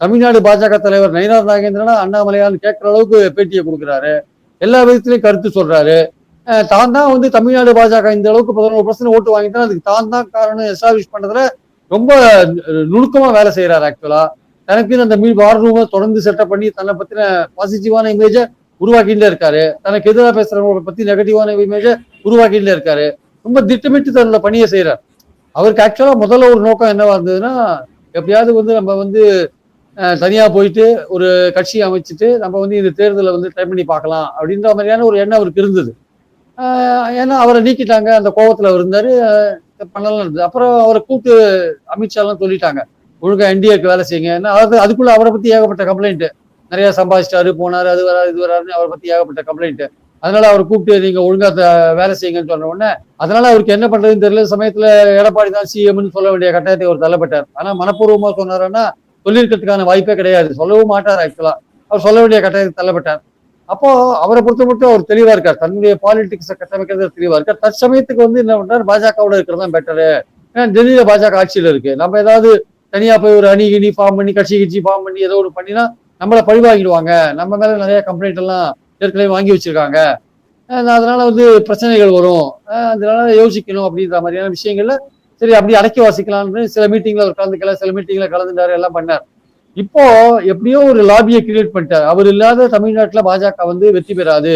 தமிழ்நாடு பாஜக தலைவர் நயினார் நாகேந்திரனா அண்ணாமலையான்னு கேட்கிற அளவுக்கு பேட்டியை கொடுக்குறாரு. எல்லா விதத்திலையும் கருத்து சொல்றாரு. தான் தான் வந்து தமிழ்நாடு பாஜக இந்த அளவுக்கு 11% ஓட்டு வாங்கிட்டா அதுக்கு தான் தான் காரணம் எஸ்டாப்ளிஷ் பண்றதுல ரொம்ப நுணுக்கமா வேலை செய்யறாரு ஆக்சுவலா. தனக்கு அந்த வார் ரூமை தொடர்ந்து செட்டப் பண்ணி தன்னை பத்தின பாசிட்டிவான இமேஜ உருவாக்கிட்டே இருக்காரு. தனக்கு எதிராக பேசுறவங்களை பத்தி நெகட்டிவான இமேஜ உருவாக்கிட்டே இருக்காரு. ரொம்ப திட்டமிட்டு தன்னோட பணியை செய்யறாரு. அவருக்கு ஆக்சுவலா முதல்ல ஒரு நோக்கம் என்னவா இருந்ததுன்னா, எப்படியாவது வந்து நம்ம வந்து தனியா போயிட்டு ஒரு கட்சி அமைச்சிட்டு நம்ம வந்து இந்த தேர்தலை வந்து ட்ரை பண்ணி பார்க்கலாம் அப்படின்ற மாதிரியான ஒரு எண்ணம் அவருக்கு இருந்தது. ஏன்னா அவரை நீக்கிட்டாங்க, அந்த கோபத்துல அவர் இருந்தாரு. பண்ணலாம் இருந்தது. அப்புறம் அவரை கூப்பிட்டு அமித்ஷாலாம் சொல்லிட்டாங்க, ஒழுங்கா என்டிஏக்கு வேலை செய்யுங்க. ஏன்னா அதுக்குள்ள அவரை பத்தி ஏகப்பட்ட கம்ப்ளைண்ட், நிறைய சம்பாதிச்சிட்டாரு போனாரு, அது வராது இது வராதுன்னு அவரை பத்தி ஏகப்பட்ட கம்ப்ளைண்ட். அதனால அவரை கூப்பிட்டு நீங்க ஒழுங்கா வேலை செய்யுங்கன்னு சொன்ன உடனே அதனால அவருக்கு என்ன பண்றதுன்னு தெரியல. சமயத்துல எடப்பாடி தான் சிஎம்னு சொல்ல வேண்டிய கட்டாயத்தை அவர் தள்ளப்பட்டார். ஆனா மனப்பூர்வமா சொன்னாருன்னா சொல்லியிருக்கிறதுக்கான வாய்ப்பே கிடையாது, சொல்லவும் மாட்டார் ஆக்சுவலா. அவர் சொல்ல வேண்டிய கட்டாயத்தை தள்ளப்பட்டார். அப்போ அவரை பொறுத்த மட்டும் அவர் தெளிவா இருக்கார், தன்னுடைய பாலிடிக்ஸை கட்டமைக்கிறது தெளிவா இருக்கார். தற்சமயத்துக்கு வந்து என்ன பண்றாரு, பாஜகவோட இருக்கிறது தான் பெட்டரு. ஏன்னா டெல்லியில பாஜக ஆட்சியில இருக்கு. நம்ம ஏதாவது தனியா போய் ஒரு அணி கிணி ஃபார்ம் பண்ணி கட்சி ஃபார்ம் பண்ணி ஏதோ ஒரு பண்ணினா நம்மளை பழிவாங்கிடுவாங்க. நம்ம மேல நிறைய கம்ப்ளைண்ட் எல்லாம் ஏற்கனவே வாங்கி வச்சிருக்காங்க. அதனால வந்து பிரச்சனைகள் வரும். அதனால யோசிக்கணும் அப்படின்ற மாதிரியான விஷயங்கள்ல சரி அப்படி அடக்கி வாசிக்கலாம்னு சில மீட்டிங்ல அவர் கலந்துக்கல, சில மீட்டிங்ல கலந்துட்டாரு, எல்லாம் பண்ணார். இப்போ எப்படியோ ஒரு லாபியை கிரியேட் பண்ணிட்டார். அவர் இல்லாத தமிழ்நாட்டுல பாஜக வந்து வெற்றி பெறாது.